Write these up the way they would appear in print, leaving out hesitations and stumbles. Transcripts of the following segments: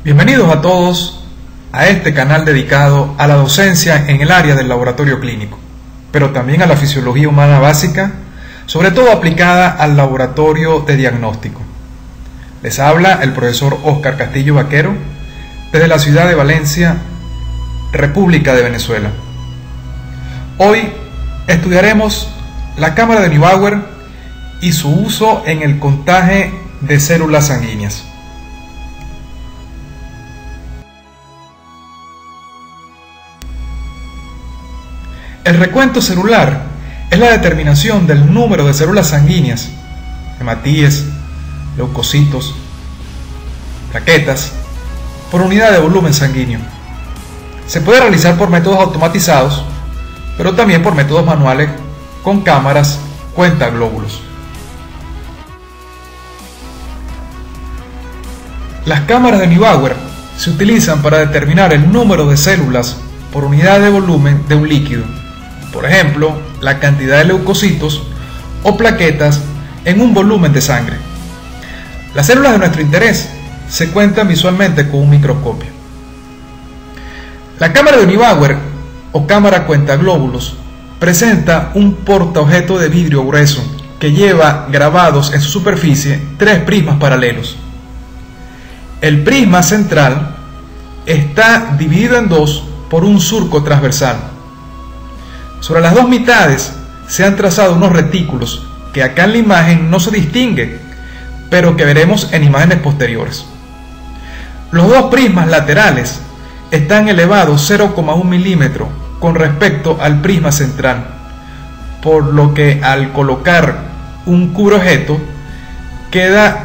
Bienvenidos a todos a este canal dedicado a la docencia en el área del laboratorio clínico, pero también a la fisiología humana básica, sobre todo aplicada al laboratorio de diagnóstico. Les habla el profesor Óscar Castillo Vaquero desde la ciudad de Valencia, República de Venezuela. Hoy estudiaremos la cámara de Neubauer y su uso en el contaje de células sanguíneas. El recuento celular es la determinación del número de células sanguíneas, hematíes, leucocitos, plaquetas, por unidad de volumen sanguíneo. Se puede realizar por métodos automatizados, pero también por métodos manuales con cámaras cuentaglóbulos. Las cámaras de Neubauer se utilizan para determinar el número de células por unidad de volumen de un líquido, por ejemplo, la cantidad de leucocitos o plaquetas en un volumen de sangre. Las células de nuestro interés se cuentan visualmente con un microscopio. La cámara de Neubauer o cámara cuentaglóbulos presenta un portaobjeto de vidrio grueso que lleva grabados en su superficie tres prismas paralelos. El prisma central está dividido en dos por un surco transversal. Sobre las dos mitades se han trazado unos retículos que acá en la imagen no se distinguen, pero que veremos en imágenes posteriores. Los dos prismas laterales están elevados 0,1 milímetro con respecto al prisma central, por lo que al colocar un cubreobjeto queda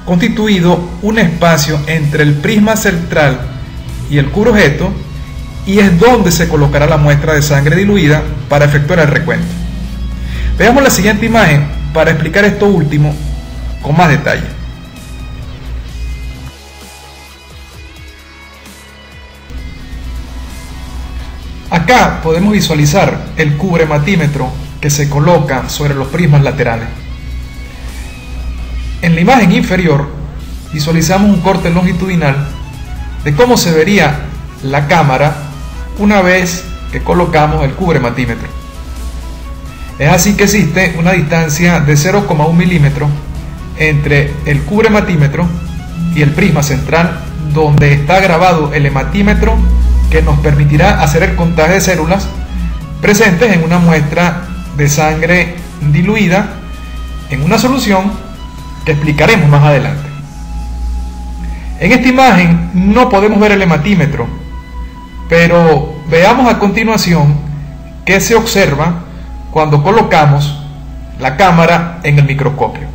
constituido un espacio entre el prisma central y el cubreobjeto, y es donde se colocará la muestra de sangre diluida para efectuar el recuento. Veamos la siguiente imagen para explicar esto último con más detalle. Acá podemos visualizar el cubrehematímetro que se coloca sobre los prismas laterales. En la imagen inferior visualizamos un corte longitudinal de cómo se vería la cámara una vez que colocamos el cubrehematímetro. Es así que existe una distancia de 0,1 milímetro entre el cubrehematímetro y el prisma central, donde está grabado el hematímetro que nos permitirá hacer el contaje de células presentes en una muestra de sangre diluida en una solución que explicaremos más adelante. En esta imagen no podemos ver el hematímetro, pero veamos a continuación qué se observa cuando colocamos la cámara en el microscopio.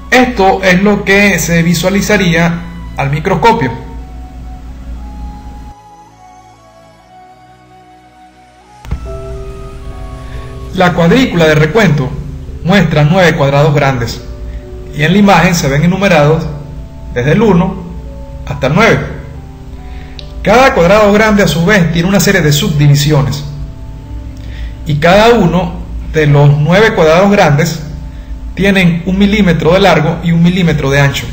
Esto es lo que se visualizaría al microscopio. La cuadrícula de recuento muestra 9 cuadrados grandes y en la imagen se ven enumerados desde el 1 hasta el 9. Cada cuadrado grande a su vez tiene una serie de subdivisiones y cada uno de los 9 cuadrados grandes tienen 1 milímetro de largo y 1 milímetro de ancho,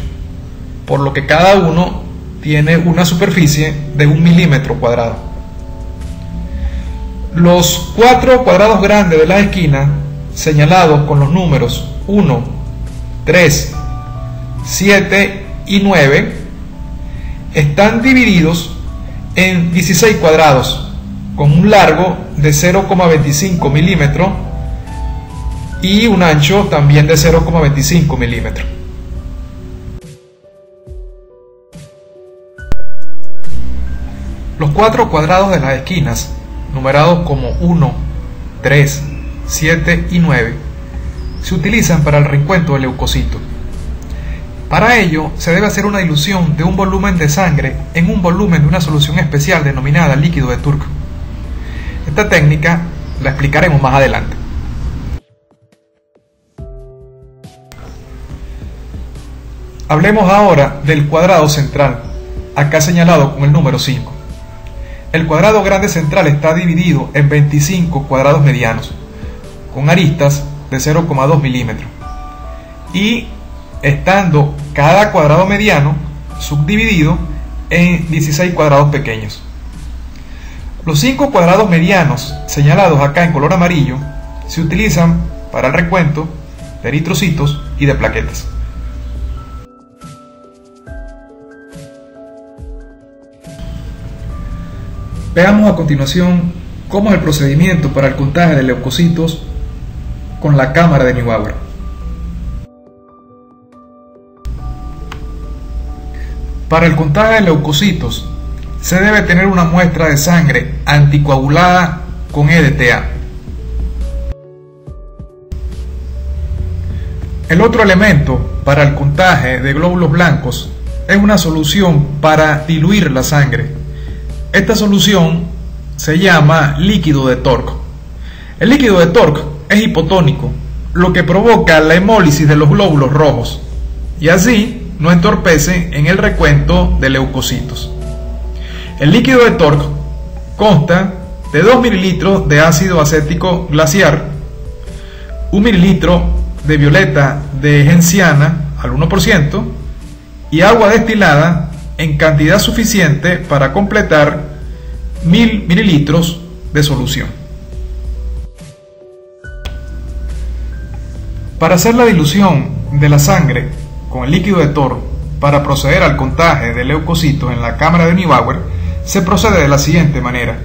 por lo que cada uno tiene una superficie de 1 milímetro cuadrado. Los 4 cuadrados grandes de las esquinas, señalados con los números 1, 3, 7 y 9, están divididos en 16 cuadrados con un largo de 0,25 milímetros y un ancho también de 0,25 milímetros. Los 4 cuadrados de las esquinas, numerados como 1, 3, 7 y 9, se utilizan para el recuento de leucocitos. Para ello se debe hacer una dilución de un volumen de sangre en un volumen de una solución especial denominada líquido de Turk. Esta técnica la explicaremos más adelante. Hablemos ahora del cuadrado central, acá señalado con el número 5. El cuadrado grande central está dividido en 25 cuadrados medianos, con aristas de 0,2 milímetros. y estando cada cuadrado mediano subdividido en 16 cuadrados pequeños. Los 5 cuadrados medianos señalados acá en color amarillo se utilizan para el recuento de eritrocitos y de plaquetas. Veamos a continuación cómo es el procedimiento para el contaje de leucocitos con la cámara de Neubauer. Para el contaje de leucocitos se debe tener una muestra de sangre anticoagulada con EDTA. El otro elemento para el contaje de glóbulos blancos es una solución para diluir la sangre. Esta solución se llama líquido de TORC. El líquido de TORC es hipotónico, lo que provoca la hemólisis de los glóbulos rojos y así no entorpece en el recuento de leucocitos. El líquido de TORC consta de 2 mililitros de ácido acético glaciar, 1 mililitro de violeta de genciana al 1% y agua destilada en cantidad suficiente para completar 1000 mililitros de solución. Para hacer la dilución de la sangre con el líquido de TORC para proceder al contaje de leucocitos en la cámara de Neubauer, se procede de la siguiente manera.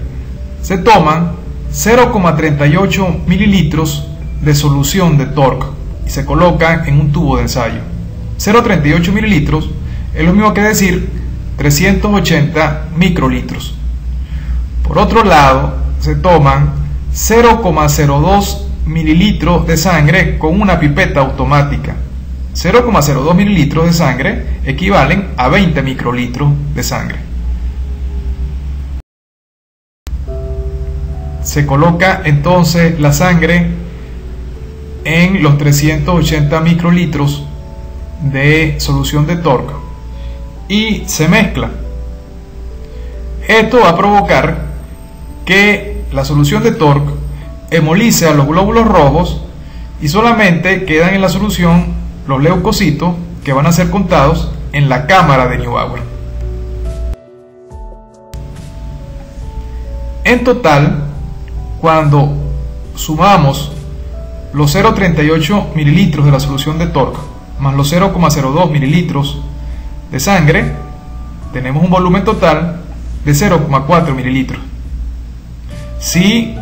Se toman 0,38 mililitros de solución de TORC y se colocan en un tubo de ensayo. 0,38 mililitros es lo mismo que decir 380 microlitros. Por otro lado, se toman 0,02 mililitros de sangre con una pipeta automática. 0,02 mililitros de sangre equivalen a 20 microlitros de sangre. Se coloca entonces la sangre en los 380 microlitros de solución de TORC y se mezcla. Esto va a provocar que la solución de TORC hemolice a los glóbulos rojos y solamente quedan en la solución los leucocitos que van a ser contados en la cámara de Neubauer. En total, cuando sumamos los 0,38 mililitros de la solución de TORC más los 0,02 mililitros de sangre, tenemos un volumen total de 0,4 mililitros. Si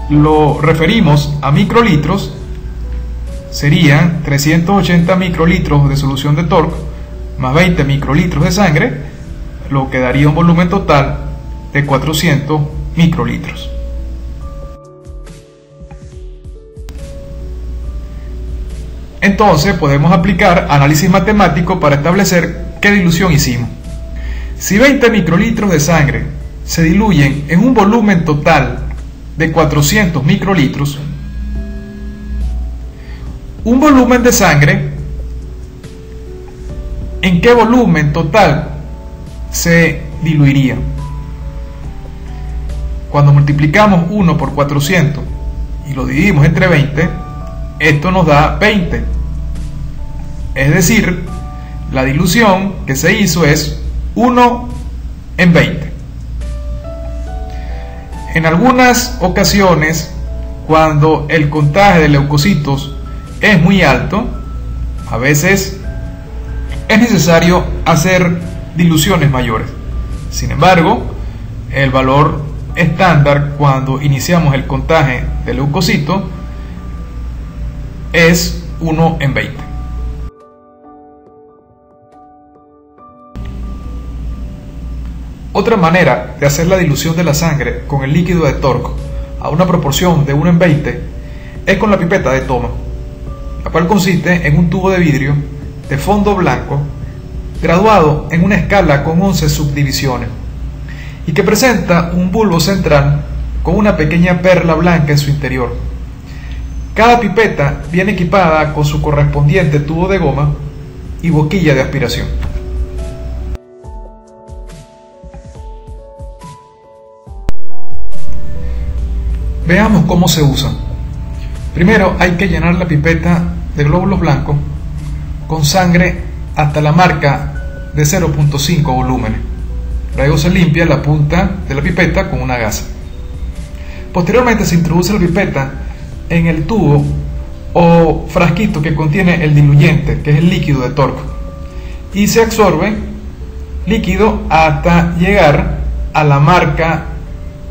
lo referimos a microlitros, serían 380 microlitros de solución de TORC más 20 microlitros de sangre, lo que daría un volumen total de 400 microlitros. Entonces podemos aplicar análisis matemático para establecer qué dilución hicimos. Si 20 microlitros de sangre se diluyen en un volumen total de 400 microlitros, un volumen de sangre, ¿en qué volumen total se diluiría? Cuando multiplicamos 1 por 400 y lo dividimos entre 20, esto nos da 20. Es decir, la dilución que se hizo es 1 en 20. En algunas ocasiones, cuando el contaje de leucocitos es muy alto, a veces es necesario hacer diluciones mayores. Sin embargo, el valor estándar cuando iniciamos el contaje de leucocitos es 1 en 20. Otra manera de hacer la dilución de la sangre con el líquido de TORC a una proporción de 1 en 20 es con la pipeta de toma, la cual consiste en un tubo de vidrio de fondo blanco graduado en una escala con 11 subdivisiones y que presenta un bulbo central con una pequeña perla blanca en su interior. Cada pipeta viene equipada con su correspondiente tubo de goma y boquilla de aspiración. Veamos cómo se usan. Primero hay que llenar la pipeta de glóbulos blancos con sangre hasta la marca de 0.5 volúmenes. Luego se limpia la punta de la pipeta con una gasa. Posteriormente se introduce la pipeta en el tubo o frasquito que contiene el diluyente, que es el líquido de TORC, y se absorbe líquido hasta llegar a la marca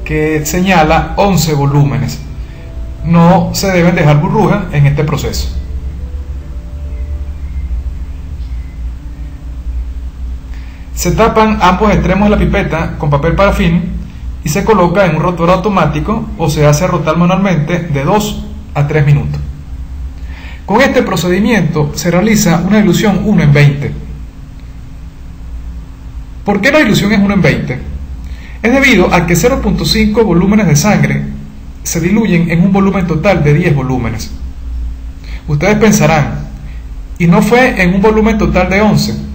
que señala 11 volúmenes. No se deben dejar burbujas en este proceso. Se tapan ambos extremos de la pipeta con papel parafín y se coloca en un rotor automático o se hace rotar manualmente de 2 a 3 minutos. Con este procedimiento se realiza una dilución 1 en 20. ¿Por qué la dilución es 1 en 20? Es debido a que 0.5 volúmenes de sangre se diluyen en un volumen total de 10 volúmenes. Ustedes pensarán, ¿y no fue en un volumen total de 11?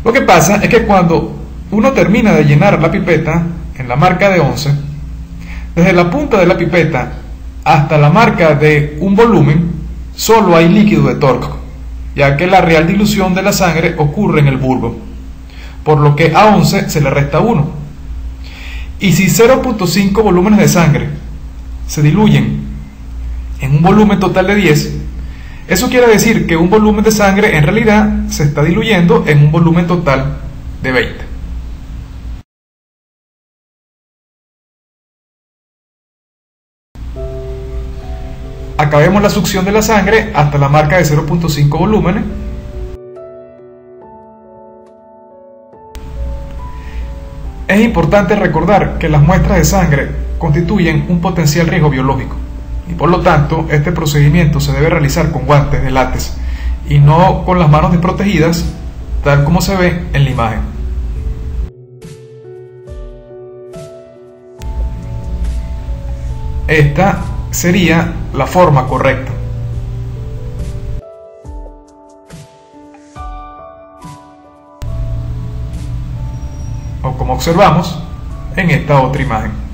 Lo que pasa es que cuando uno termina de llenar la pipeta en la marca de 11, desde la punta de la pipeta hasta la marca de un volumen, solo hay líquido de TORC, ya que la real dilución de la sangre ocurre en el bulbo, por lo que a 11 se le resta 1. Y si 0.5 volúmenes de sangre se diluyen en un volumen total de 10, eso quiere decir que un volumen de sangre en realidad se está diluyendo en un volumen total de 20. Acabemos la succión de la sangre hasta la marca de 0.5 volúmenes. Es importante recordar que las muestras de sangre constituyen un potencial riesgo biológico y por lo tanto este procedimiento se debe realizar con guantes de látex y no con las manos desprotegidas, tal como se ve en la imagen. Esta sería la forma correcta. O como observamos en esta otra imagen.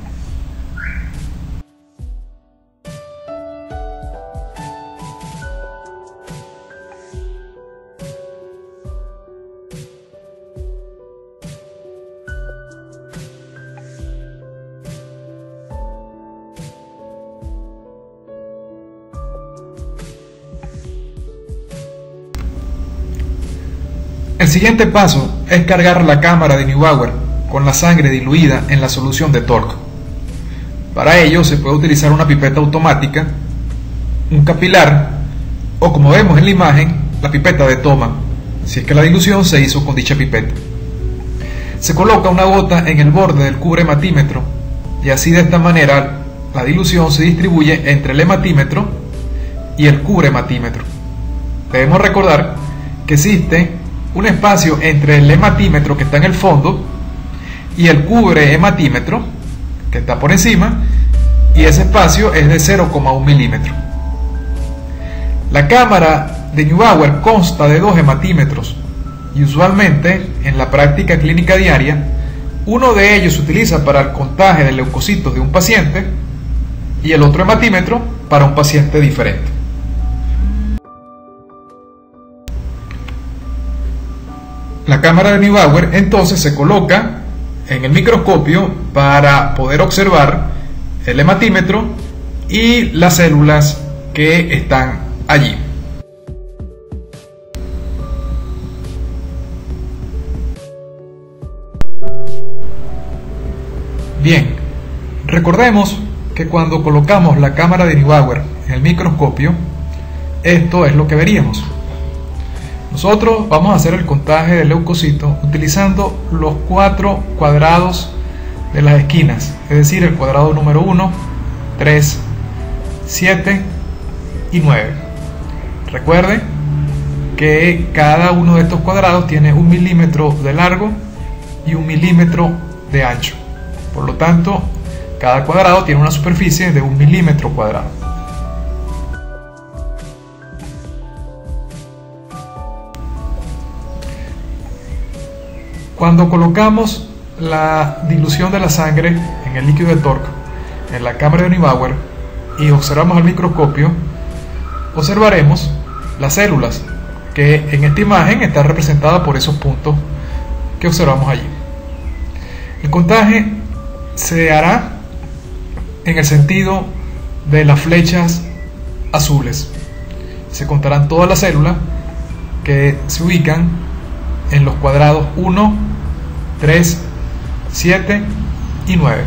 El siguiente paso es cargar la cámara de Neubauer con la sangre diluida en la solución de TORC. Para ello se puede utilizar una pipeta automática, un capilar o, como vemos en la imagen, la pipeta de toma, si es que la dilución se hizo con dicha pipeta. Se coloca una gota en el borde del cubre-hematímetro y así de esta manera la dilución se distribuye entre el hematímetro y el cubre-hematímetro. Debemos recordar que existe un espacio entre el hematímetro que está en el fondo y el cubre-hematímetro que está por encima, y ese espacio es de 0,1 milímetro. La cámara de Neubauer consta de 2 hematímetros y usualmente en la práctica clínica diaria uno de ellos se utiliza para el contaje de leucocitos de un paciente y el otro hematímetro para un paciente diferente. La cámara de Neubauer entonces se coloca en el microscopio para poder observar el hematímetro y las células que están allí. Bien, recordemos que cuando colocamos la cámara de Neubauer en el microscopio, esto es lo que veríamos. Nosotros vamos a hacer el contaje de leucocitos utilizando los 4 cuadrados de las esquinas, es decir, el cuadrado número 1, 3, 7 y 9. Recuerden que cada uno de estos cuadrados tiene 1 milímetro de largo y 1 milímetro de ancho. Por lo tanto, cada cuadrado tiene una superficie de 1 milímetro cuadrado. Cuando colocamos la dilución de la sangre en el líquido de TORC en la cámara de Neubauer y observamos al microscopio, observaremos las células, que en esta imagen está representada por esos puntos que observamos allí. El contaje se hará en el sentido de las flechas azules. Se contarán todas las células que se ubican en los cuadrados 1, 3, 7 y 9.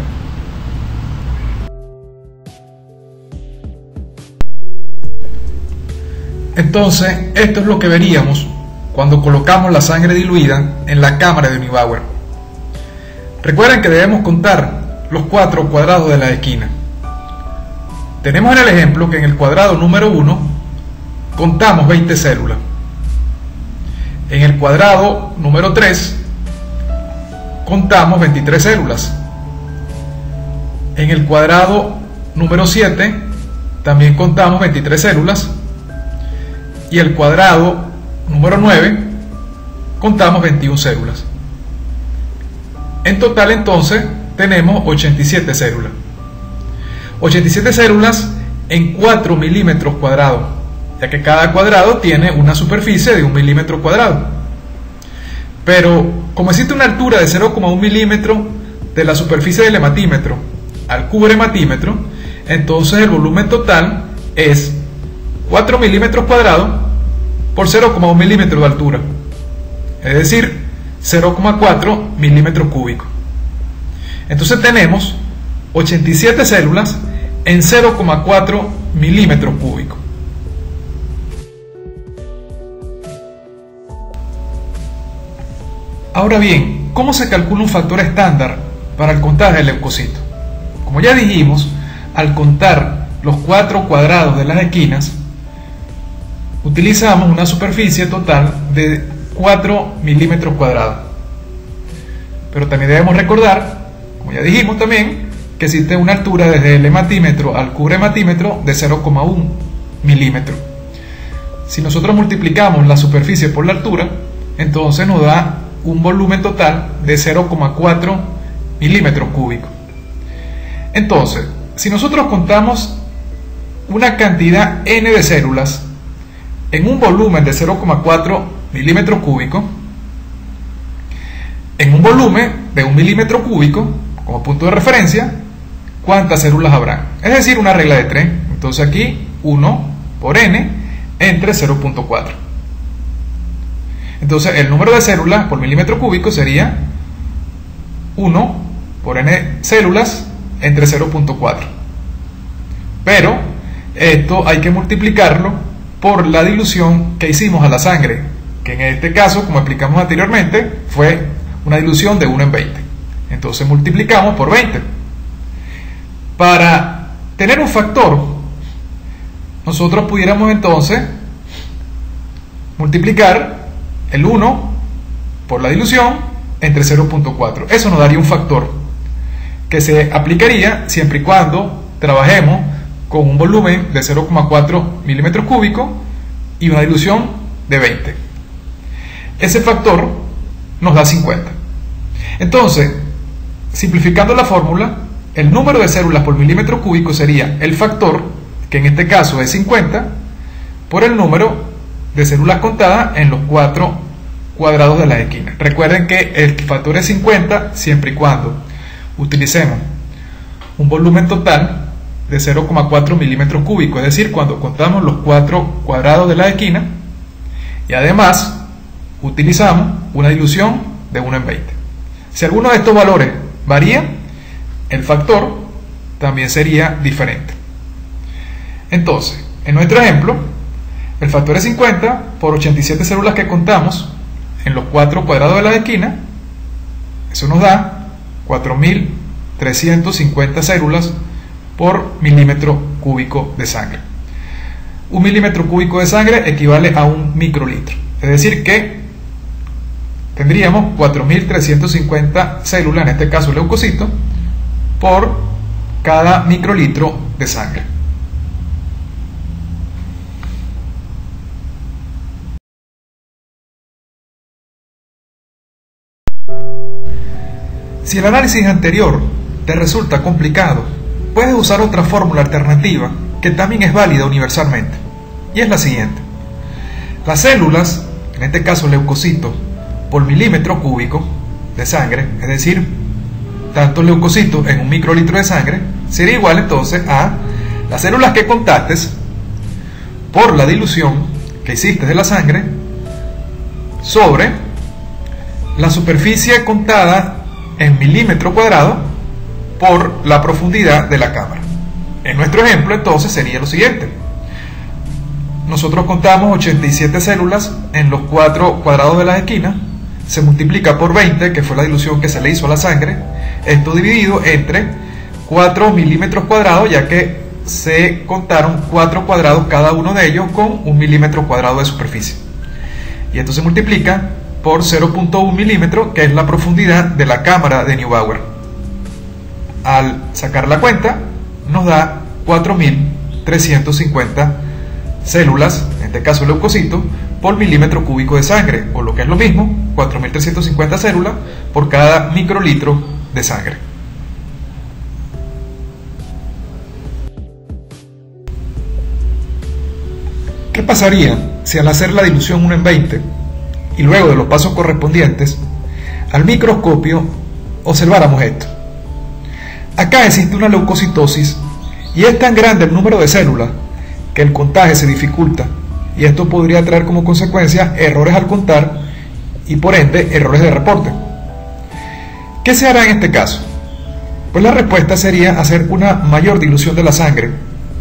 Entonces, esto es lo que veríamos cuando colocamos la sangre diluida en la cámara de Neubauer. Recuerden que debemos contar los 4 cuadrados de la esquina. Tenemos en el ejemplo que en el cuadrado número 1 contamos 20 células. En el cuadrado número 3 contamos 23 células. En el cuadrado número 7 también contamos 23 células. Y el cuadrado número 9 contamos 21 células. En total entonces tenemos 87 células. 87 células en 4 milímetros cuadrados, ya que cada cuadrado tiene una superficie de 1 milímetro cuadrado. Pero como existe una altura de 0,1 milímetro de la superficie del hematímetro al cubrematímetro, entonces el volumen total es 4 milímetros cuadrados por 0,1 milímetro de altura, es decir, 0,4 milímetros cúbicos. Entonces tenemos 87 células en 0,4 milímetros cúbicos. Ahora bien, ¿cómo se calcula un factor estándar para el contaje del leucocito? Como ya dijimos, al contar los 4 cuadrados de las esquinas, utilizamos una superficie total de 4 milímetros cuadrados. Pero también debemos recordar, como ya dijimos también, que existe una altura desde el hematímetro al cubrematímetro de 0,1 milímetro. Si nosotros multiplicamos la superficie por la altura, entonces nos da un volumen total de 0,4 milímetros cúbicos. Entonces, si nosotros contamos una cantidad n de células en un volumen de 0,4 milímetros cúbicos, en un volumen de 1 milímetro cúbico, como punto de referencia, ¿cuántas células habrá? Es decir, una regla de 3. Entonces aquí 1 por n entre 0,4. Entonces el número de células por milímetro cúbico sería 1 por n células entre 0,4. Pero esto hay que multiplicarlo por la dilución que hicimos a la sangre, que en este caso, como explicamos anteriormente, fue una dilución de 1 en 20. Entonces multiplicamos por 20. Para tener un factor, nosotros pudiéramos entonces multiplicar el 1 por la dilución entre 0,4. Eso nos daría un factor que se aplicaría siempre y cuando trabajemos con un volumen de 0,4 milímetros cúbicos y una dilución de 20. Ese factor nos da 50. Entonces, simplificando la fórmula, el número de células por milímetro cúbico sería el factor, que en este caso es 50, por el número de células contadas en los 4 cuadrados de la esquina. Recuerden que el factor es 50 siempre y cuando utilicemos un volumen total de 0,4 milímetros cúbicos, es decir, cuando contamos los 4 cuadrados de la esquina, y además utilizamos una dilución de 1 en 20. Si alguno de estos valores varía, el factor también sería diferente. Entonces, en nuestro ejemplo, el factor es 50 por 87 células que contamos en los 4 cuadrados de la esquina. Eso nos da 4.350 células por milímetro cúbico de sangre. Un milímetro cúbico de sangre equivale a 1 microlitro. Es decir que tendríamos 4.350 células, en este caso leucocitos, por cada microlitro de sangre. Si el análisis anterior te resulta complicado, puedes usar otra fórmula alternativa que también es válida universalmente. y es la siguiente. Las células, en este caso leucocitos, por milímetro cúbico de sangre, es decir, tantos leucocitos en un microlitro de sangre, sería igual entonces a las células que contaste por la dilución que hiciste de la sangre sobre la superficie contada en milímetro cuadrado por la profundidad de la cámara. En nuestro ejemplo entonces sería lo siguiente. Nosotros contamos 87 células en los 4 cuadrados de las esquinas, se multiplica por 20, que fue la dilución que se le hizo a la sangre, esto dividido entre 4 milímetros cuadrados, ya que se contaron 4 cuadrados cada uno de ellos con 1 milímetro cuadrado de superficie. Y esto se multiplica por 0.1 milímetro, que es la profundidad de la cámara de Neubauer. Al sacar la cuenta, nos da 4.350 células, en este caso leucocitos, por milímetro cúbico de sangre, o lo que es lo mismo, 4.350 células por cada microlitro de sangre. ¿Qué pasaría si al hacer la dilución 1 en 20 y luego de los pasos correspondientes, al microscopio observáramos esto? Acá existe una leucocitosis y es tan grande el número de células que el contaje se dificulta, y esto podría traer como consecuencia errores al contar y por ende errores de reporte. ¿Qué se hará en este caso? Pues la respuesta sería hacer una mayor dilución de la sangre,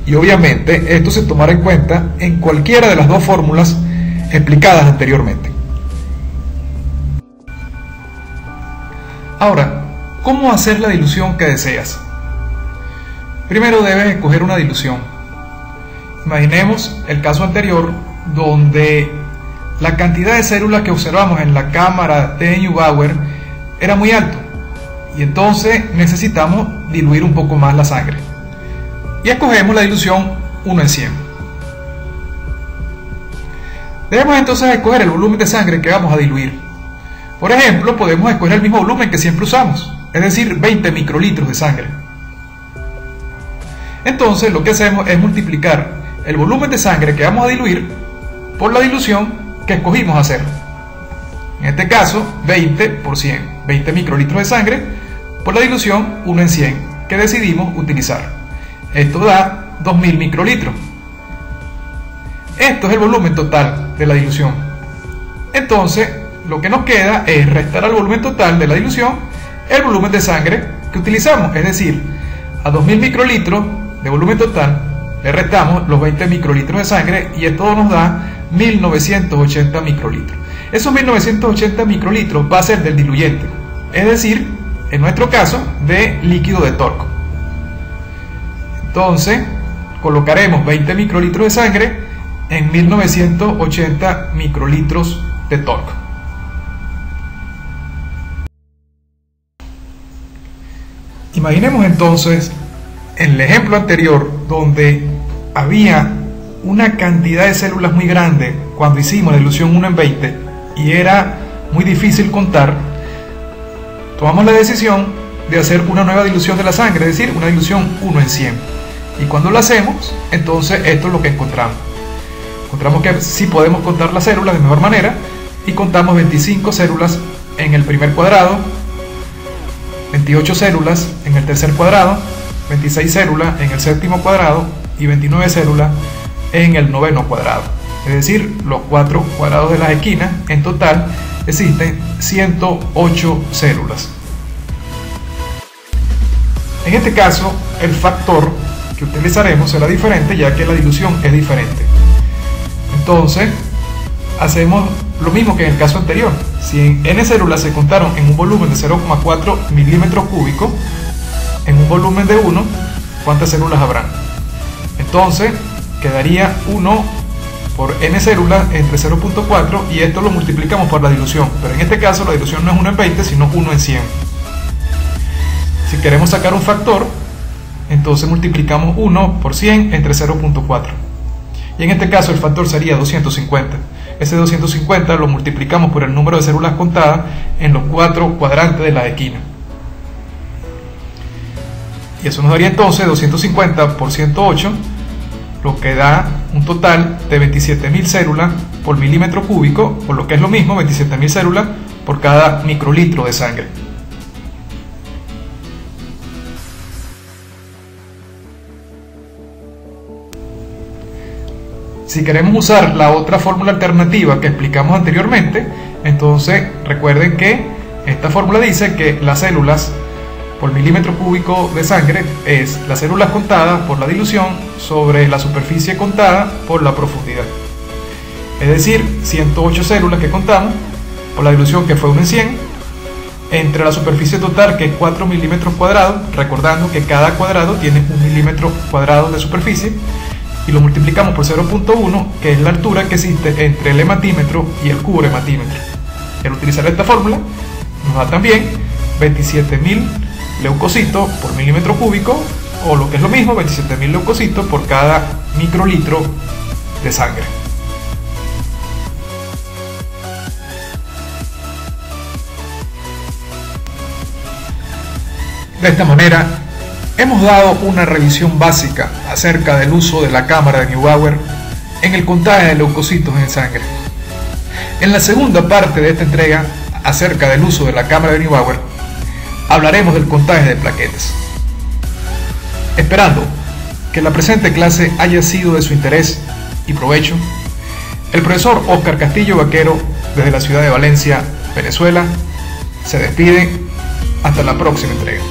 y obviamente esto se tomará en cuenta en cualquiera de las dos fórmulas explicadas anteriormente. Ahora, ¿cómo hacer la dilución que deseas? Primero debes escoger una dilución. Imaginemos el caso anterior, donde la cantidad de células que observamos en la cámara de Neubauer era muy alto, y entonces necesitamos diluir un poco más la sangre. Y escogemos la dilución 1 en 100. Debemos entonces escoger el volumen de sangre que vamos a diluir. Por ejemplo, podemos escoger el mismo volumen que siempre usamos, es decir, 20 microlitros de sangre. Entonces lo que hacemos es multiplicar el volumen de sangre que vamos a diluir por la dilución que escogimos hacer. En este caso, 20 por 100, 20 microlitros de sangre por la dilución 1 en 100 que decidimos utilizar. Esto da 2000 microlitros. Esto es el volumen total de la dilución. Entonces, lo que nos queda es restar al volumen total de la dilución el volumen de sangre que utilizamos, es decir, a 2000 microlitros de volumen total le restamos los 20 microlitros de sangre y esto nos da 1980 microlitros. Esos 1980 microlitros va a ser del diluyente, es decir, en nuestro caso, de líquido de Tork. Entonces, colocaremos 20 microlitros de sangre en 1980 microlitros de Tork. Imaginemos entonces en el ejemplo anterior, donde había una cantidad de células muy grande cuando hicimos la dilución 1 en 20 y era muy difícil contar, tomamos la decisión de hacer una nueva dilución de la sangre, es decir, una dilución 1 en 100. Y cuando lo hacemos, entonces esto es lo que encontramos. Encontramos que sí podemos contar las células de mejor manera y contamos 25 células en el primer cuadrado, 28 células en el tercer cuadrado, 26 células en el séptimo cuadrado y 29 células en el noveno cuadrado. Es decir, los 4 cuadrados de las esquinas, en total existen 108 células. En este caso, el factor que utilizaremos será diferente, ya que la dilución es diferente. Entonces, hacemos lo mismo que en el caso anterior. Si en n células se contaron en un volumen de 0,4 milímetros cúbicos, en un volumen de 1, ¿cuántas células habrán? Entonces, quedaría 1 por n células entre 0.4 y esto lo multiplicamos por la dilución. Pero en este caso la dilución no es 1 en 20, sino 1 en 100. Si queremos sacar un factor, entonces multiplicamos 1 por 100 entre 0.4. Y en este caso el factor sería 250. Ese 250 lo multiplicamos por el número de células contadas en los 4 cuadrantes de la esquina. Y eso nos daría entonces 250 por 108, lo que da un total de 27.000 células por milímetro cúbico, o lo que es lo mismo, 27.000 células por cada microlitro de sangre. Si queremos usar la otra fórmula alternativa que explicamos anteriormente, entonces recuerden que esta fórmula dice que las células por milímetro cúbico de sangre es las células contadas por la dilución sobre la superficie contada por la profundidad. Es decir, 108 células que contamos por la dilución, que fue 1 en 100, entre la superficie total, que es 4 milímetros cuadrados, recordando que cada cuadrado tiene 1 milímetro cuadrado de superficie, y lo multiplicamos por 0.1, que es la altura que existe entre el hematímetro y el cubrehematímetro. Al utilizar esta fórmula nos da también 27.000 leucocitos por milímetro cúbico, o lo que es lo mismo, 27.000 leucocitos por cada microlitro de sangre. De esta manera, hemos dado una revisión básica acerca del uso de la cámara de Neubauer en el contagio de leucocitos en sangre. En la segunda parte de esta entrega, acerca del uso de la cámara de Neubauer, hablaremos del contagio de plaquetas. Esperando que la presente clase haya sido de su interés y provecho, el profesor Óscar Castillo Vaquero, desde la ciudad de Valencia, Venezuela, se despide. Hasta la próxima entrega.